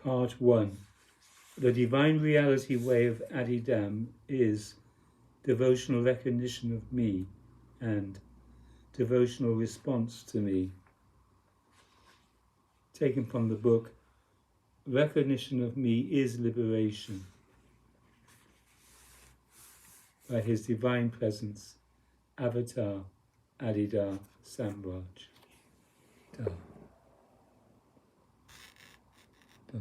Part 1. The divine reality way of Adidam is devotional recognition of me and devotional response to me. Taken from the book Recognition of Me is Liberation by His Divine Presence, Avatar Adidar Samraj. Da. Da.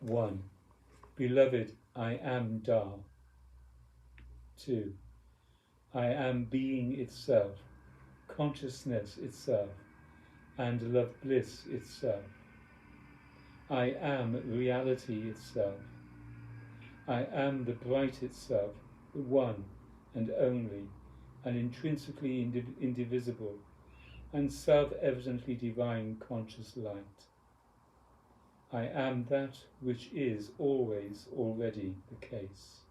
One. Beloved, I am Da. 2. I am being itself, consciousness itself, and love bliss itself. I am reality itself. I am the bright itself, the one and only, and intrinsically indivisible, and self-evidently divine conscious light. I am that which is always already the case.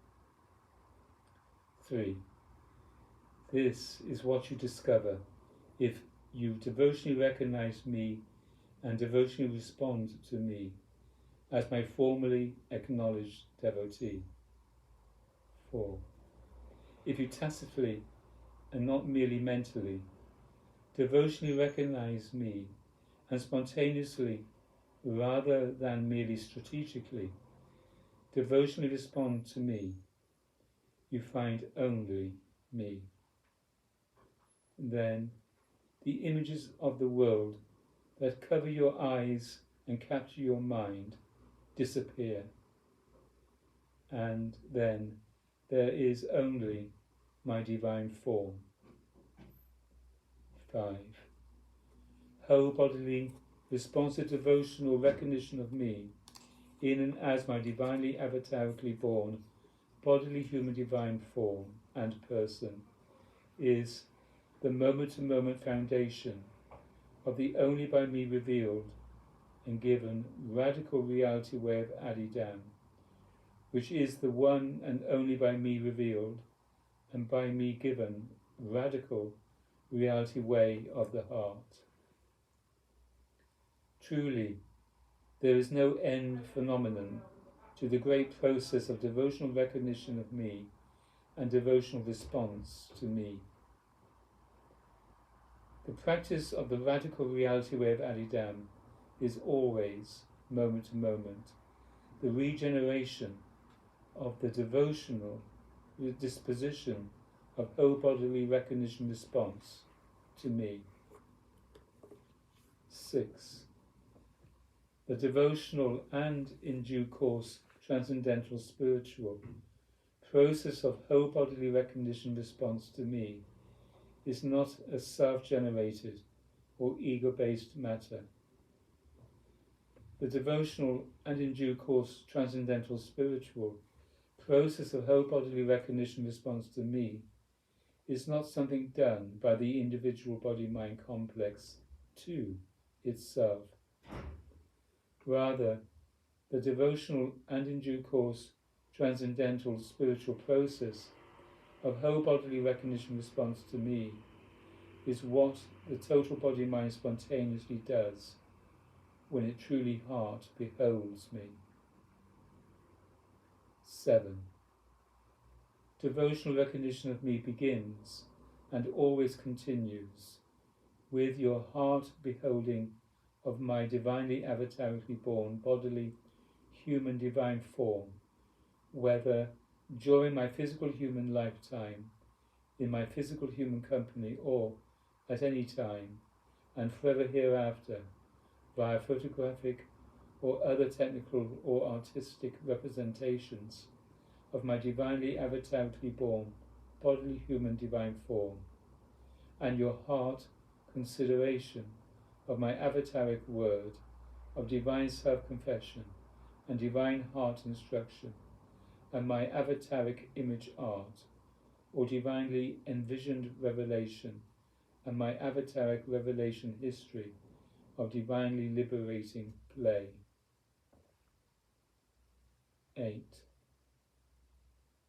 3. This is what you discover if you devotionally recognize me and devotionally respond to me as my formally acknowledged devotee. 4. If you tacitly and not merely mentally devotionally recognize me and spontaneously, rather than merely strategically, devotionally respond to me, you find only me. Then the images of the world that cover your eyes and capture your mind disappear, and then there is only my divine form. 5. Whole bodily responsive devotional recognition of me in and as my divinely avatarically born bodily human divine form and person is the moment-to-moment foundation of the only by me revealed and given radical reality way of Adidam, which is the one and only by me revealed and by me given radical reality way of the heart. Truly, there is no end phenomenon to the great process of devotional recognition of me and devotional response to me. The practice of the radical reality way of Adidam is always, moment to moment, the regeneration of the devotional disposition of whole bodily recognition response to me. 6. The devotional and, in due course, transcendental spiritual process of whole bodily recognition response to me is not a self-generated or ego-based matter. The devotional and, in due course, transcendental spiritual process of whole bodily recognition response to me is not something done by the individual body-mind complex to itself. Rather, the devotional and, in due course, transcendental spiritual process of whole bodily recognition response to me is what the total body-mind spontaneously does when it truly heart beholds me. 7. Devotional recognition of me begins and always continues with your heart beholding of my divinely avatarically born bodily human divine form, whether during my physical human lifetime, in my physical human company, or at any time and forever hereafter, via photographic or other technical or artistic representations of my divinely avatarically born bodily human divine form, and your heart consideration of my avataric word of divine self-confession and divine heart instruction, and my avataric image art, or divinely envisioned revelation, and my avataric revelation history of divinely liberating play. 8.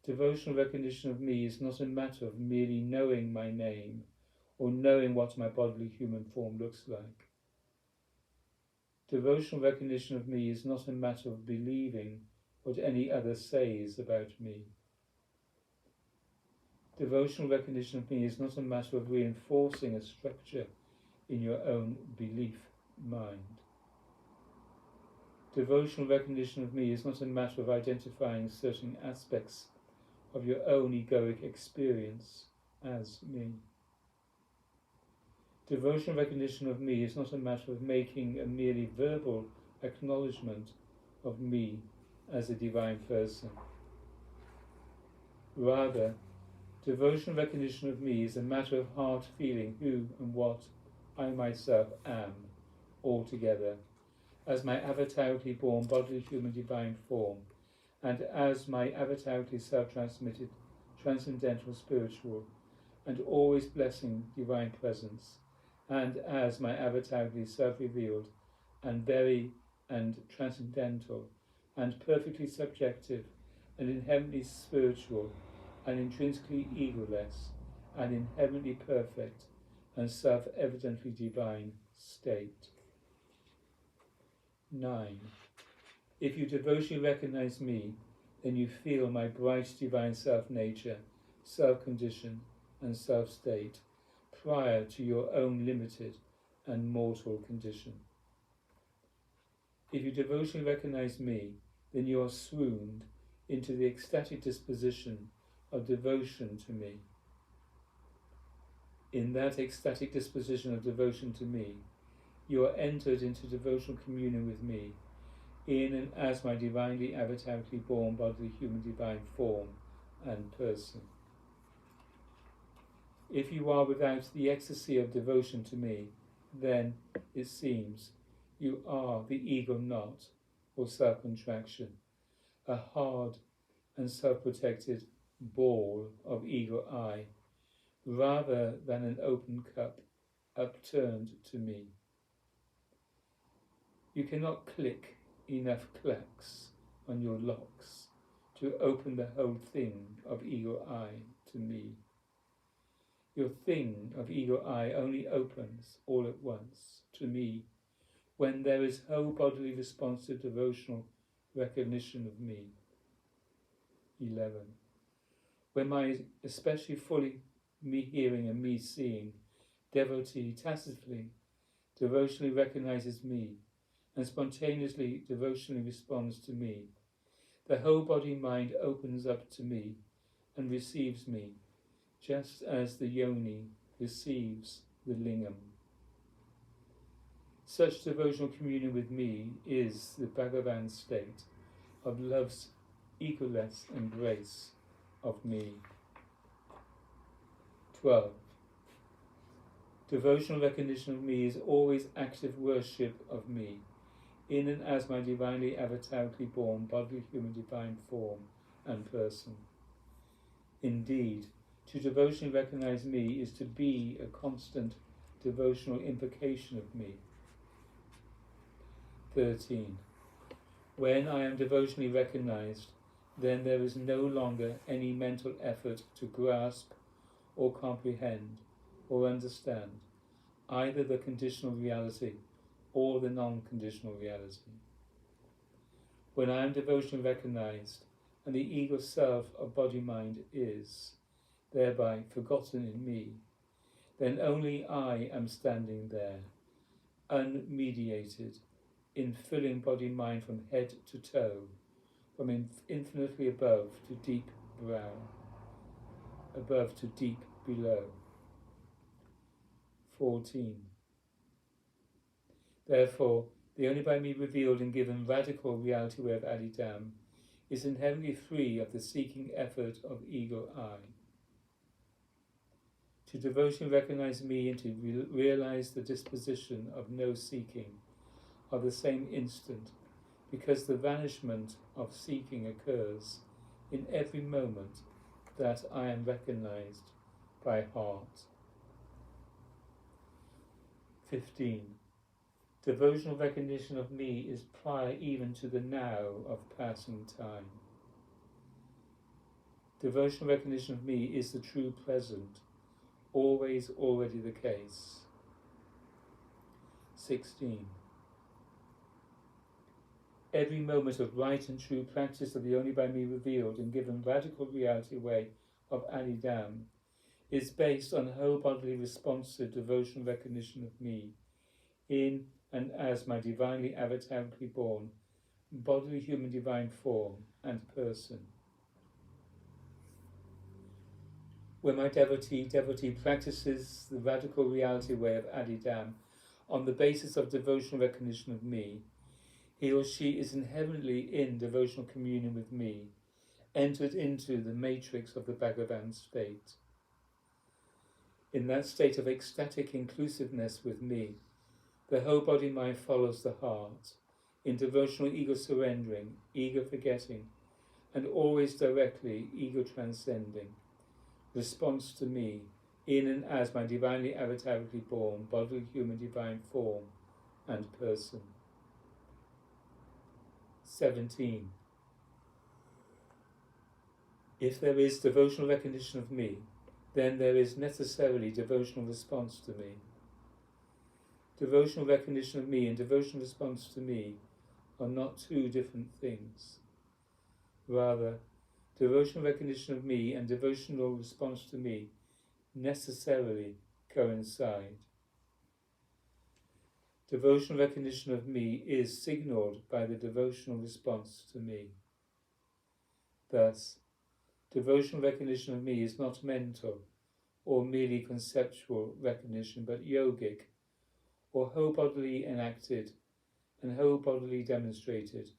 Devotional recognition of me is not a matter of merely knowing my name or knowing what my bodily human form looks like. Devotional recognition of me is not a matter of believing what any other says about me. Devotional recognition of me is not a matter of reinforcing a structure in your own belief mind. Devotional recognition of me is not a matter of identifying certain aspects of your own egoic experience as me. Devotional recognition of me is not a matter of making a merely verbal acknowledgement of me as a divine person. Rather, devotional recognition of me is a matter of heart feeling who and what I myself am altogether, as my avatarically born bodily human divine form, and as my avatarically self-transmitted transcendental spiritual and always blessing divine presence, and as my avatarically self-revealed and very and transcendental and perfectly subjective and inherently spiritual and intrinsically egoless and inherently perfect and self-evidently divine state. 9. If you devotionally recognize me, then you feel my bright divine self-nature, self-condition and self-state prior to your own limited and mortal condition. If you devotionally recognize me, then you are swooned into the ecstatic disposition of devotion to me. In that ecstatic disposition of devotion to me, you are entered into devotional communion with me, in and as my divinely avatarically born bodily human divine form and person. If you are without the ecstasy of devotion to me, then, it seems, you are the ego knot, or self-contraction, a hard and self-protected ball of ego I, rather than an open cup upturned to me. You cannot click enough clacks on your locks to open the whole thing of ego I to me. Your thing of ego I only opens all at once to me when there is whole bodily responsive devotional recognition of me. 11. When my especially fully me hearing and me seeing devotee tacitly devotionally recognizes me and spontaneously devotionally responds to me, the whole body mind opens up to me and receives me, just as the yoni receives the lingam. Such devotional communion with me is the Bhagavan state of love's egoless embrace of me. 12. Devotional recognition of me is always active worship of me, in and as my divinely avatarically born bodily human divine form and person. Indeed, to devotionally recognize me is to be a constant devotional invocation of me. 13. When I am devotionally recognized, then there is no longer any mental effort to grasp or comprehend or understand either the conditional reality or the non-conditional reality. When I am devotionally recognized and the ego self of body-mind is thereby forgotten in me, then only I am standing there, unmediated, in filling body-mind from head to toe, from infinitely above to deep brow, above to deep below. 14. Therefore, the only by me revealed and given radical reality way of Adidam is inherently free of the seeking effort of ego I. To devotion recognize me and to realize the disposition of no seeking are the same instant, because the vanishment of seeking occurs in every moment that I am recognized by heart. 15. Devotional recognition of me is prior even to the now of passing time. Devotional recognition of me is the true present, always already the case. 16. Every moment of right and true practice of the only by me revealed and given radical reality way of Alidam is based on whole bodily responsive devotional recognition of me in and as my divinely avatarically born bodily human divine form and person. When my devotee practices the radical reality way of Adidam on the basis of devotional recognition of me, he or she is inherently in devotional communion with me, entered into the matrix of the Bhagavan state. In that state of ecstatic inclusiveness with me, the whole body mind follows the heart, in devotional ego surrendering, ego forgetting, and always directly ego transcending, response to me, in and as my divinely avatarically born bodily human divine form and person. 17. If there is devotional recognition of me, then there is necessarily devotional response to me. Devotional recognition of me and devotional response to me are not two different things. Rather, devotional recognition of me and devotional response to me necessarily coincide. Devotional recognition of me is signalled by the devotional response to me. Thus, devotional recognition of me is not mental or merely conceptual recognition, but yogic, or whole bodily enacted and whole bodily demonstrated.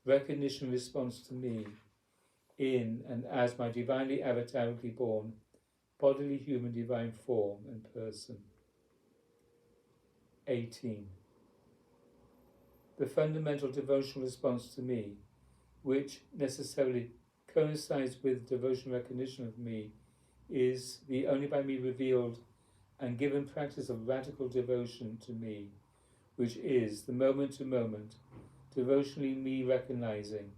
Recognition response to me in and as my divinely avatarically born bodily human divine form and person. 18. The fundamental devotional response to me, which necessarily coincides with devotional recognition of me, is the only by me revealed and given practice of radical devotion to me, which is the moment to moment, devotionally me recognizing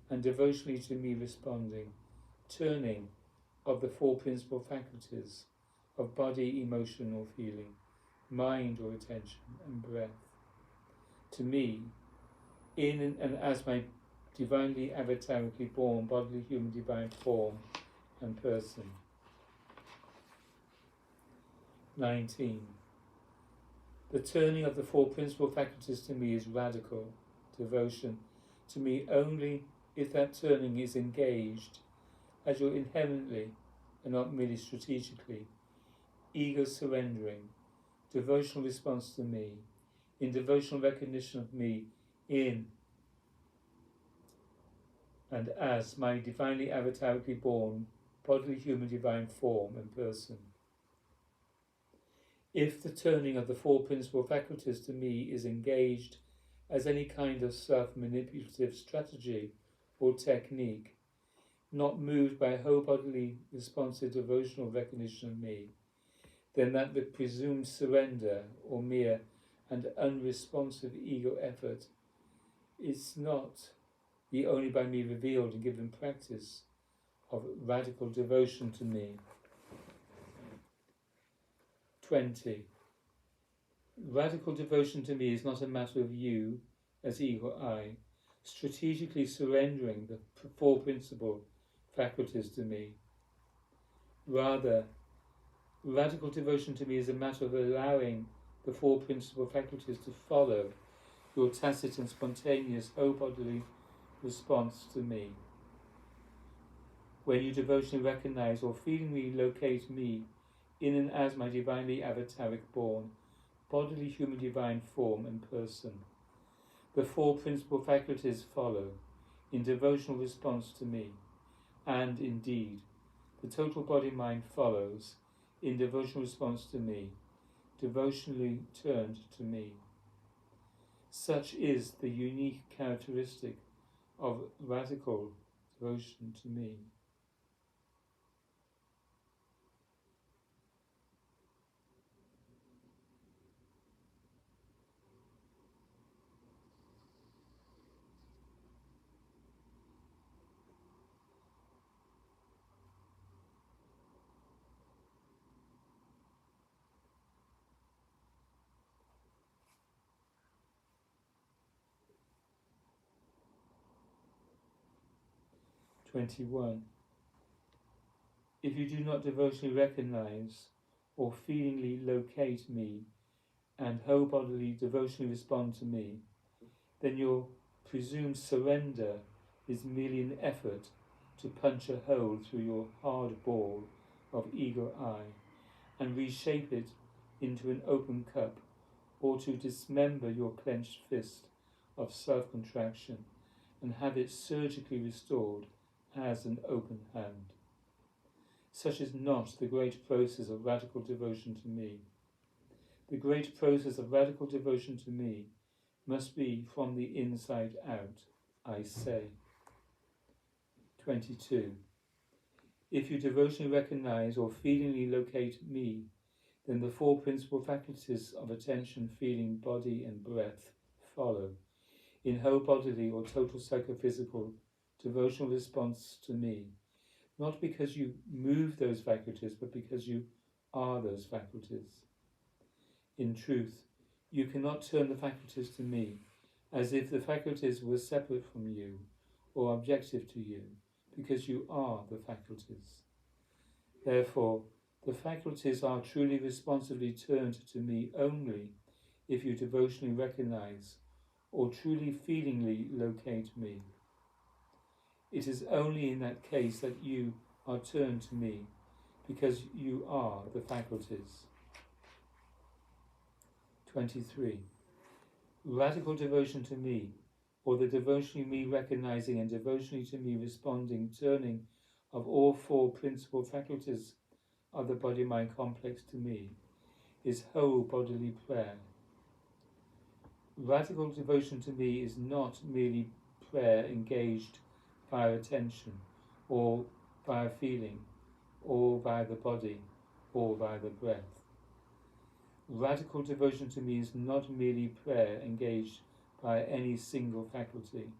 and devotionally to me responding, turning of the four principal faculties of body, emotion or feeling, mind or attention, and breath, to me, in and as my divinely avatarically born bodily human divine form and person. 19. The turning of the four principal faculties to me is radical devotion to me only if that turning is engaged, as you're inherently and not merely strategically, ego surrendering, devotional response to me, in devotional recognition of me in and as my divinely avatarically born bodily human divine form and person. If the turning of the four principal faculties to me is engaged as any kind of self-manipulative strategy or technique, not moved by whole bodily responsive devotional recognition of me, then that the presumed surrender or mere and unresponsive ego effort is not the only by me revealed and given practice of radical devotion to me. 20. Radical devotion to me is not a matter of you, as ego I, strategically surrendering the four principal faculties to me. Rather, radical devotion to me is a matter of allowing the four principal faculties to follow your tacit and spontaneous whole bodily response to me. When you devotionally recognize or feelingly locate me in and as my divinely avataric born bodily human divine form and person, the four principal faculties follow in devotional response to me, and indeed the total body mind follows in devotional response to me, devotionally turned to me. Such is the unique characteristic of radical devotion to me. 21. If you do not devotionally recognize or feelingly locate me and whole-bodily devotionally respond to me, then your presumed surrender is merely an effort to punch a hole through your hard ball of ego I and reshape it into an open cup, or to dismember your clenched fist of self-contraction and have it surgically restored as an open hand. Such is not the great process of radical devotion to me. The great process of radical devotion to me must be from the inside out, I say. 22. If you devotionally recognize or feelingly locate me, then the four principal faculties of attention, feeling, body and breath follow in whole bodily or total psychophysical devotional response to me, not because you move those faculties, but because you are those faculties. In truth, you cannot turn the faculties to me as if the faculties were separate from you or objective to you, because you are the faculties. Therefore, the faculties are truly responsively turned to me only if you devotionally recognize or truly feelingly locate me. It is only in that case that you are turned to me, because you are the faculties. 23. Radical devotion to me, or the devotionally me recognizing and devotionally to me responding turning of all four principal faculties of the body-mind complex to me, is whole bodily prayer. Radical devotion to me is not merely prayer engaged via attention, or via feeling, or via the body, or via the breath. Radical devotion to me is not merely prayer engaged by any single faculty.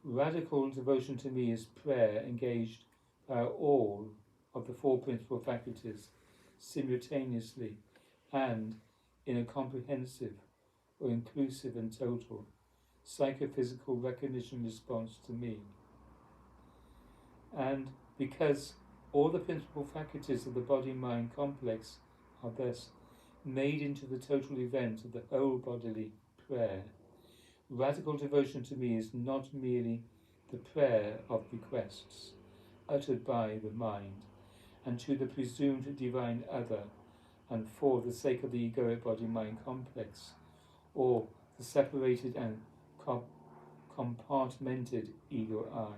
Radical devotion to me is prayer engaged by all of the four principal faculties simultaneously and in a comprehensive or inclusive and total psychophysical recognition response to me. And because all the principal faculties of the body-mind complex are thus made into the total event of the whole bodily prayer, radical devotion to me is not merely the prayer of requests uttered by the mind and to the presumed divine other and for the sake of the egoic body-mind complex, or the separated and compartmented ego I.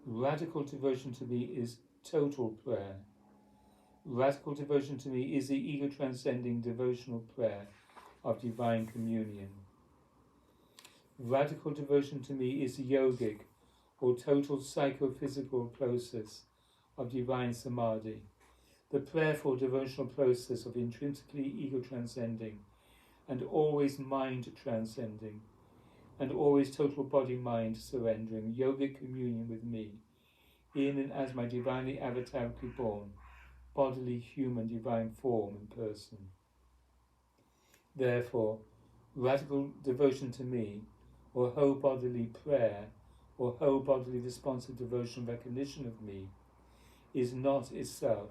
Radical devotion to me is total prayer. Radical devotion to me is the ego-transcending devotional prayer of divine communion. Radical devotion to me is the yogic or total psychophysical process of divine samadhi, the prayerful devotional process of intrinsically ego-transcending and always mind-transcending and always total body-mind surrendering yogic communion with me in and as my divinely avatarically born bodily human divine form and person. Therefore, radical devotion to me, or whole bodily prayer, or whole bodily responsive devotional recognition of me, is not itself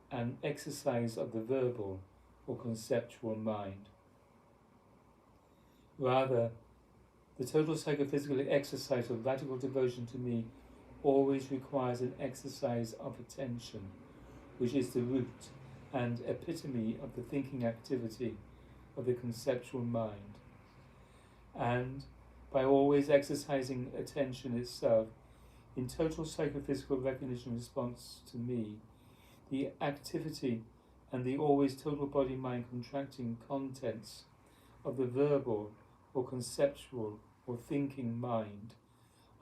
an exercise of the verbal or conceptual mind. Rather, the total psychophysical exercise of radical devotion to me always requires an exercise of attention, which is the root and epitome of the thinking activity of the conceptual mind. And by always exercising attention itself in total psychophysical recognition response to me, the activity and the always total body-mind contracting contents of the verbal or conceptual or thinking mind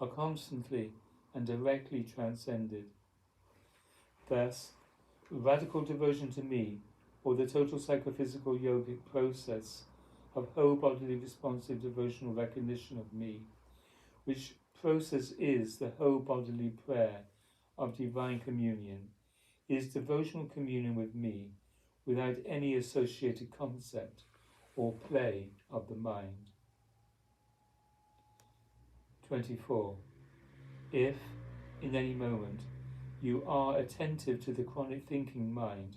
are constantly and directly transcended. Thus, radical devotion to me, or the total psychophysical yogic process of whole bodily responsive devotional recognition of me, which process is the whole bodily prayer of divine communion, is devotional communion with me without any associated concept or play of the mind. 24. If, in any moment, you are attentive to the chronic thinking mind,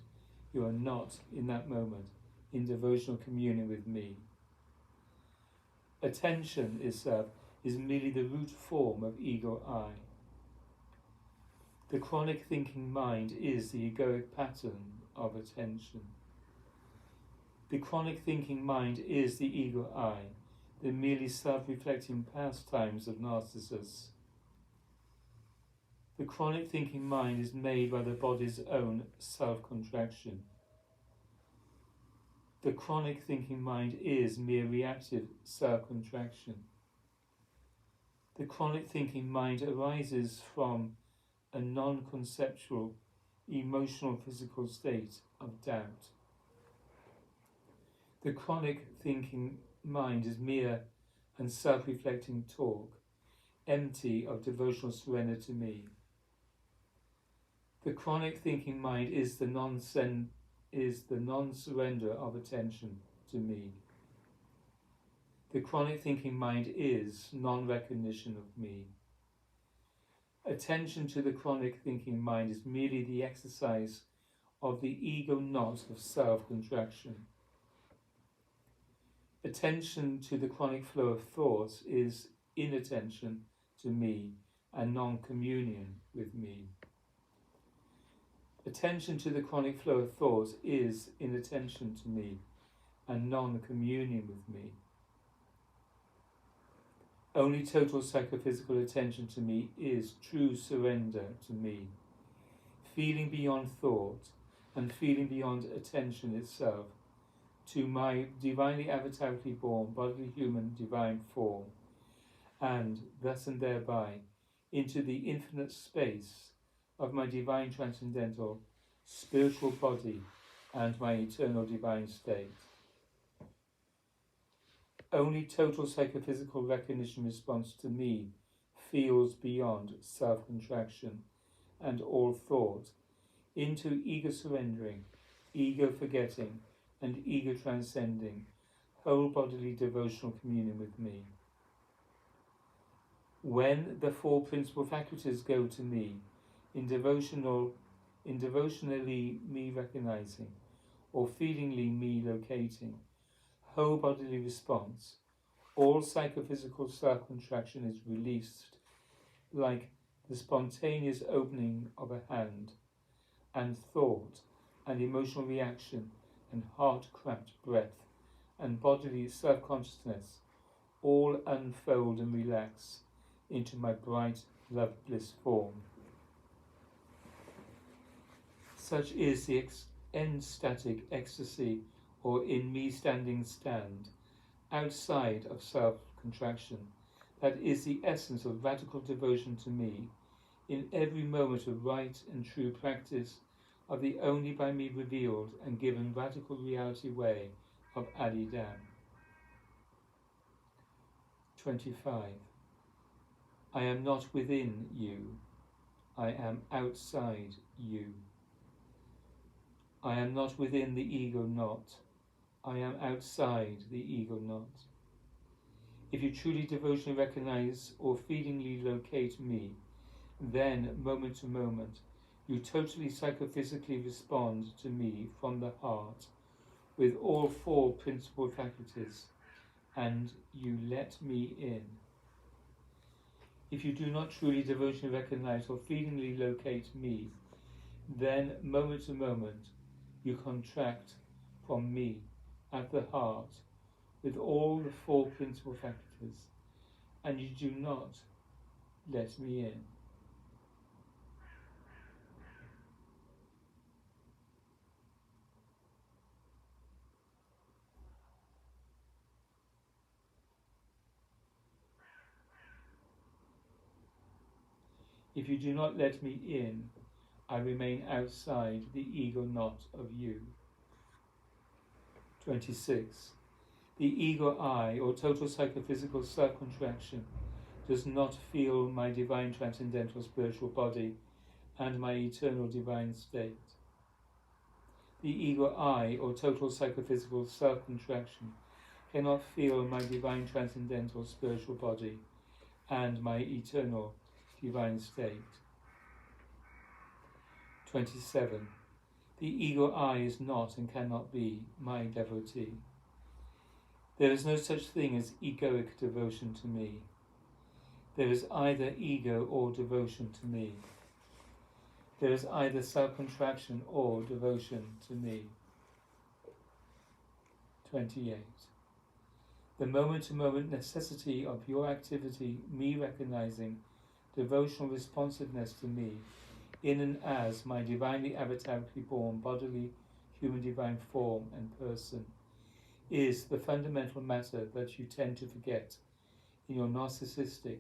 you are not, in that moment, in devotional communion with me. Attention itself is merely the root form of ego I. The chronic thinking mind is the egoic pattern of attention. The chronic thinking mind is the ego I, the merely self-reflecting pastimes of Narcissus. The chronic thinking mind is made by the body's own self-contraction. The chronic thinking mind is mere reactive self-contraction. The chronic thinking mind arises from a non-conceptual, emotional, physical state of doubt. The chronic thinking mind is mere and self-reflecting talk, empty of devotional surrender to me. The chronic thinking mind is the non-surrender of attention to me. The chronic thinking mind is non-recognition of me. Attention to the chronic thinking mind is merely the exercise of the ego knot of self-contraction. Attention to the chronic flow of thoughts is inattention to me and non-communion with me. Attention to the chronic flow of thoughts is inattention to me and non-communion with me. Only total psychophysical attention to me is true surrender to me, feeling beyond thought and feeling beyond attention itself, to my divinely avatarically born bodily human divine form, and thus and thereby into the infinite space of my divine transcendental spiritual body and my eternal divine state. Only total psychophysical recognition response to me feels beyond self-contraction and all thought into ego surrendering, ego forgetting, and ego transcending whole bodily devotional communion with me. When the four principal faculties go to me, in devotionally me recognizing, or feelingly me locating, whole bodily response, all psychophysical self-contraction is released, like the spontaneous opening of a hand, and thought and emotional reaction and heart-cramped breath and bodily self-consciousness all unfold and relax into my bright love bliss form. Such is the ecstatic ecstasy, or in me standing stand, outside of self-contraction, that is the essence of radical devotion to me, in every moment of right and true practice of the only by me revealed and given radical reality way of Adidam. 25. I am not within you, I am outside you. I am not within the ego knot, I am outside the ego knot. If you truly devotionally recognize or feelingly locate me, then, moment to moment, you totally psychophysically respond to me from the heart, with all four principal faculties, and you let me in. If you do not truly devotionally recognize or feelingly locate me, then, moment to moment, you contract from me at the heart with all the four principal faculties, and you do not let me in. If you do not let me in, I remain outside the ego knot of you. 26. The ego I, or total psychophysical self-contraction, does not feel my divine transcendental spiritual body and my eternal divine state. The ego I, or total psychophysical self-contraction, cannot feel my divine transcendental spiritual body and my eternal divine state. 27. The ego I is not and cannot be my devotee. There is no such thing as egoic devotion to me. There is either ego or devotion to me. There is either self-contraction or devotion to me. 28. The moment-to-moment necessity of your activity, me recognizing devotional responsiveness to me, in and as my divinely avatarically born bodily human divine form and person, is the fundamental matter that you tend to forget in your narcissistic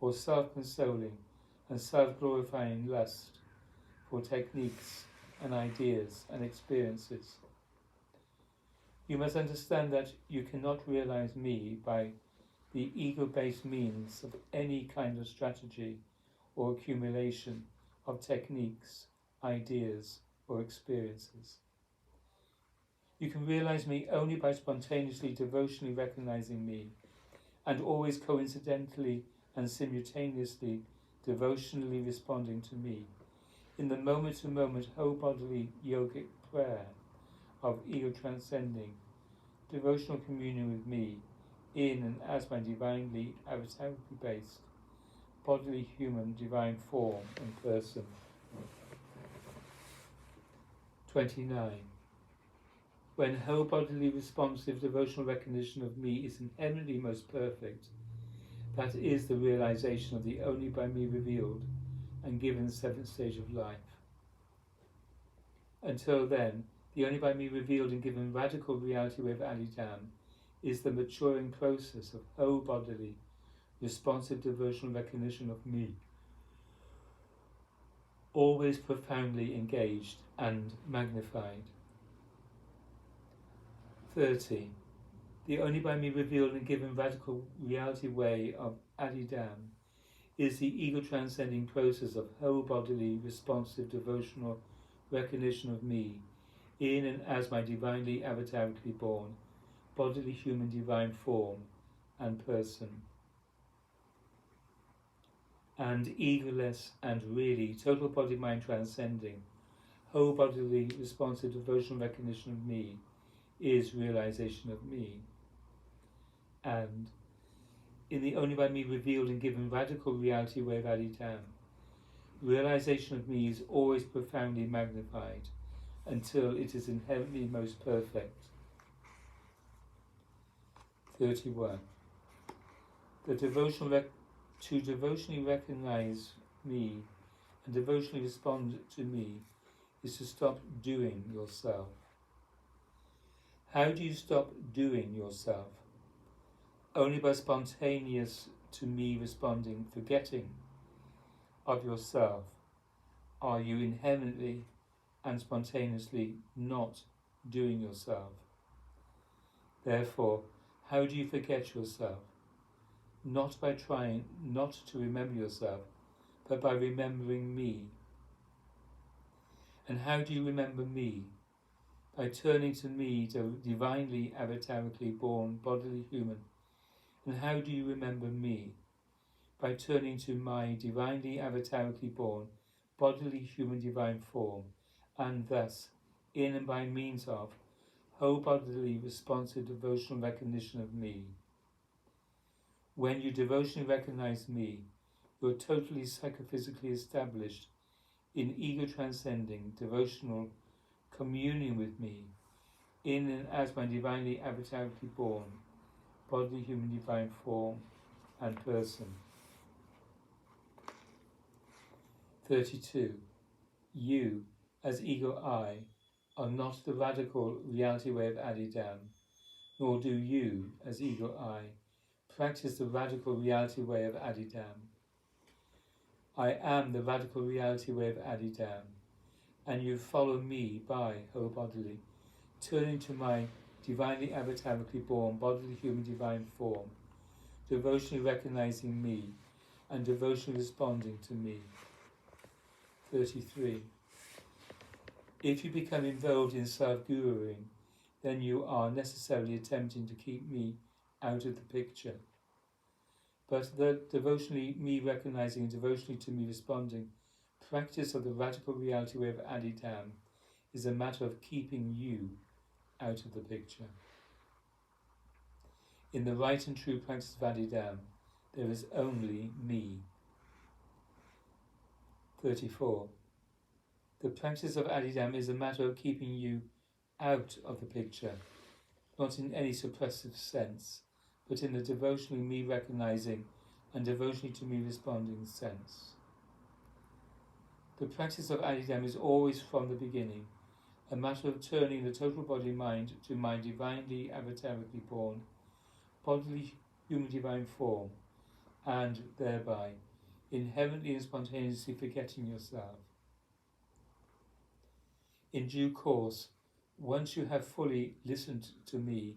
or self-consoling and self-glorifying lust for techniques and ideas and experiences. You must understand that you cannot realize me by the ego-based means of any kind of strategy or accumulation of techniques, ideas, or experiences. You can realize me only by spontaneously, devotionally recognizing me, and always coincidentally and simultaneously devotionally responding to me in the moment-to-moment whole bodily yogic prayer of ego transcending devotional communion with me in and as my divinely avatarically based bodily human divine form and person. 29. When whole bodily responsive devotional recognition of me is inherently most perfect, that is the realization of the only by me revealed and given seventh stage of life. Until then, the only by me revealed and given radical reality way of Adidam is the maturing process of whole bodily responsive devotional recognition of me, always profoundly engaged and magnified. 30. The only by me revealed and given radical reality way of Adidam is the ego transcending process of whole bodily responsive devotional recognition of me in and as my divinely avatarically born bodily human divine form and person. And egoless and really total body mind transcending whole bodily responsive devotional recognition of me is realization of me. And in the only by me revealed and given radical reality way of Adidam, realization of me is always profoundly magnified until it is inherently most perfect. 31. The to devotionally recognize me and devotionally respond to me is to stop doing yourself. How do you stop doing yourself? Only by spontaneous to me responding, forgetting of yourself, are you inherently and spontaneously not doing yourself. Therefore, how do you forget yourself? Not by trying not to remember yourself, but by remembering me. And how do you remember me? By turning to me, the divinely avatarically born bodily human. And how do you remember me? By turning to my divinely avatarically born bodily human divine form, and thus, in and by means of, whole bodily responsive devotional recognition of me. When you devotionally recognize me, you are totally psychophysically established in ego transcending devotional communion with me, in and as my divinely avatarically born bodily human divine form and person. 32. You, as ego I, are not the radical reality way of Adidam, nor do you, as ego I, practice the radical reality way of Adidam. I am the radical reality way of Adidam, and you follow me by whole bodily, turning to my divinely avatarically born bodily human divine form, devotionally recognizing me, and devotionally responding to me. 33. If you become involved in self-guruing, then you are necessarily attempting to keep me out of the picture. but the devotionally me recognizing and devotionally to me responding practice of the radical reality way of Adidam is a matter of keeping you out of the picture. In the right and true practice of Adidam, there is only me. 34. The practice of Adidam is a matter of keeping you out of the picture, not in any suppressive sense, but in the devotionally me recognizing and devotionally to me responding sense. The practice of Adidam is always from the beginning a matter of turning the total body-mind to my divinely avatarically born, bodily human divine form, and thereby inherently and spontaneously forgetting yourself. In due course, once you have fully listened to me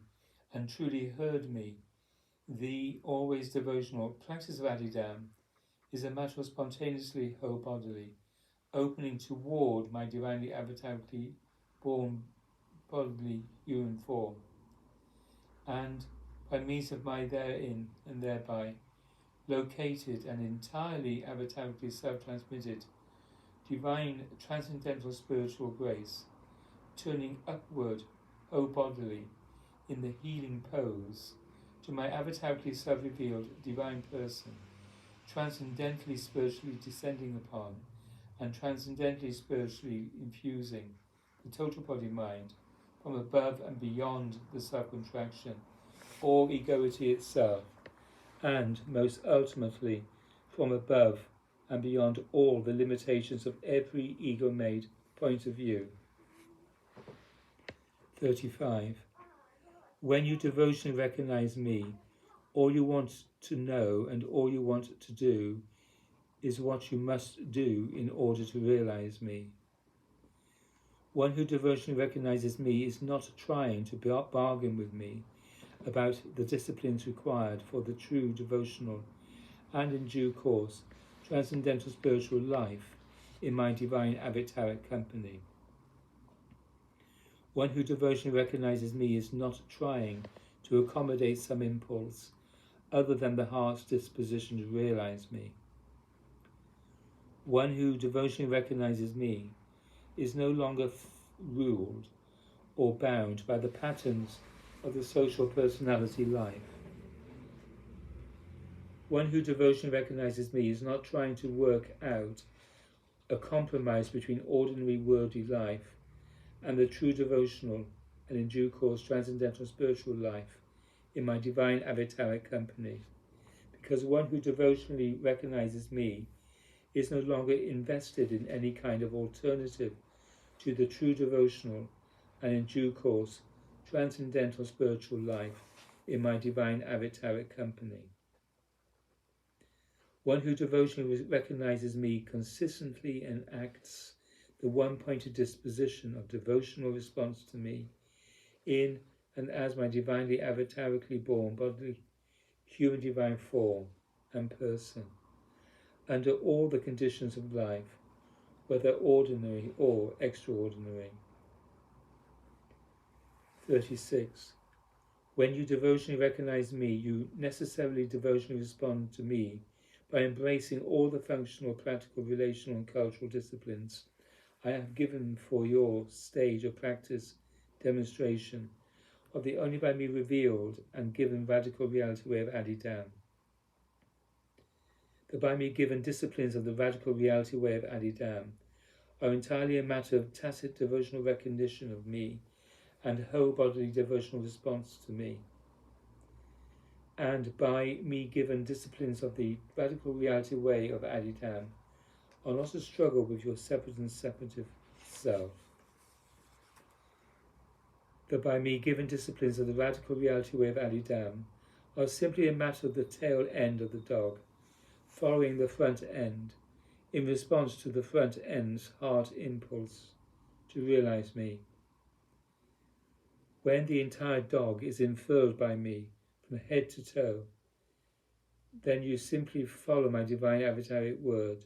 and truly heard me, the always devotional practice of Adidam is a matter of spontaneously whole-bodily opening toward my divinely avatarically born bodily human form, and by means of my therein and thereby located and entirely avatarically self-transmitted divine transcendental spiritual grace, turning upward whole-bodily in the healing pose to my avatarically self-revealed divine person, transcendentally spiritually descending upon and transcendently spiritually infusing the total body-mind from above and beyond the self-contraction or egoity itself, and most ultimately from above and beyond all the limitations of every ego-made point of view. 35. When you devotionally recognize me, all you want to know and all you want to do is what you must do in order to realize me. One who devotionally recognizes me is not trying to bargain with me about the disciplines required for the true devotional and in due course transcendental spiritual life in my divine avataric company. One who devotionally recognizes me is not trying to accommodate some impulse other than the heart's disposition to realize me. One who devotionally recognizes me is no longer ruled or bound by the patterns of the social personality life. One who devotionally recognizes me is not trying to work out a compromise between ordinary worldly life and the true devotional and in due course transcendental spiritual life in my divine avataric company, because one who devotionally recognizes me is no longer invested in any kind of alternative to the true devotional and in due course transcendental spiritual life in my divine avataric company. One who devotionally recognizes me consistently enacts the one-pointed disposition of devotional response to me in and as my divinely avatarically born bodily human divine form and person, under all the conditions of life, whether ordinary or extraordinary. 36. When you devotionally recognize me, you necessarily devotionally respond to me by embracing all the functional, practical, relational and cultural disciplines I have given for your stage of practice, demonstration of the only by me revealed and given radical reality way of Adidam. The by me given disciplines of the radical reality way of Adidam are entirely a matter of tacit devotional recognition of me and whole bodily devotional response to me. And by me given disciplines of the radical reality way of Adidam are not a struggle with your separate and separative self. The by me given disciplines of the radical reality way of Adidam are simply a matter of the tail end of the dog, following the front end, in response to the front end's heart impulse to realize me. When the entire dog is infurled by me from head to toe, then you simply follow my divine avataric word,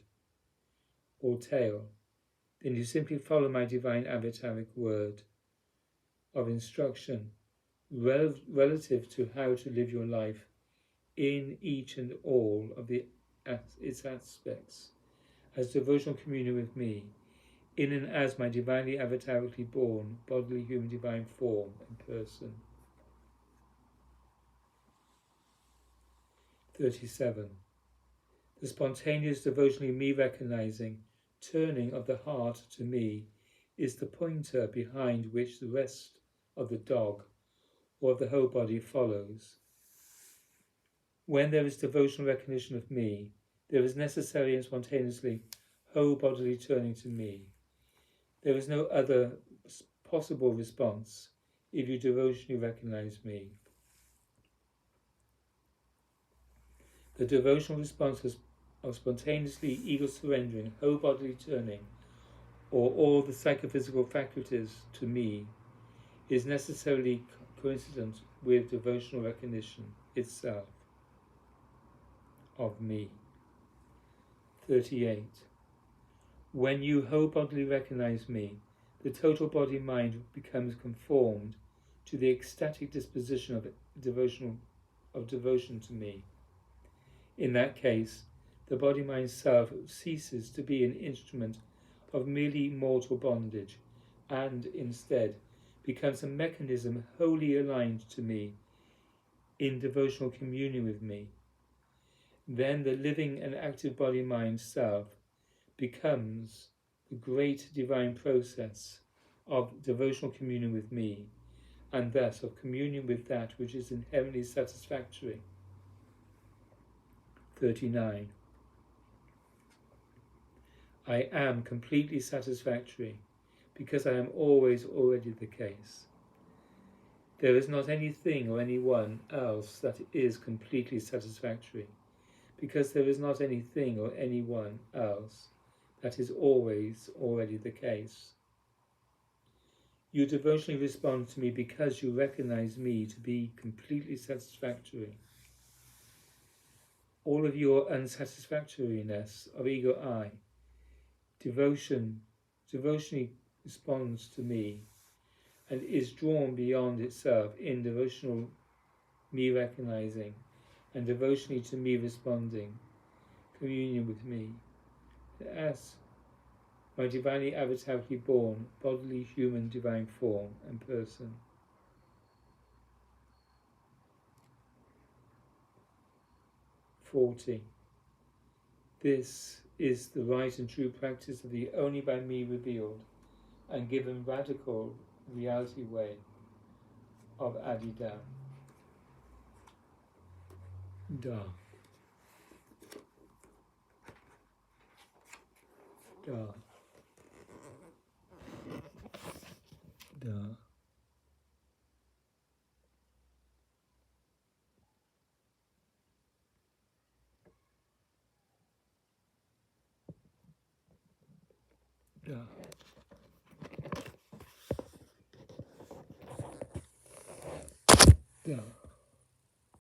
or tail. Then you simply follow my divine avataric word of instruction relative to how to live your life in each and all of its aspects, as devotional communion with me, in and as my divinely avatarically born, bodily human divine form and person. 37. The spontaneous devotionally me recognizing, turning of the heart to me, is the pointer behind which the rest of the dog or of the whole body follows. When there is devotional recognition of me, there is necessary and spontaneously whole bodily turning to me. There is no other possible response if you devotionally recognize me. The devotional response of spontaneously ego surrendering, whole bodily turning, or all the psychophysical faculties to me, is necessarily coincident with devotional recognition itself of me. 38. When you whole bodily recognize me, the total body-mind becomes conformed to the ecstatic disposition of devotion to me. In that case, the body-mind self ceases to be an instrument of merely mortal bondage and instead becomes a mechanism wholly aligned to me in devotional communion with me. Then the living and active body-mind self becomes the great divine process of devotional communion with me, and thus of communion with that which is inherently satisfactory. 39. I am completely satisfactory because I am always already the case. There is not anything or anyone else that is completely satisfactory, because there is not anything or anyone else that is always already the case. You devotionally respond to me because you recognize me to be completely satisfactory. All of your unsatisfactoriness of ego I, devotionally responds to me and is drawn beyond itself in devotional me recognizing and devotionally to me responding, communion with me, as my divinely avatarically born, bodily human divine form and person. 40. This is the right and true practice of the only by me revealed and given radical reality way of Adida. Da. Da. Da. Da. Da.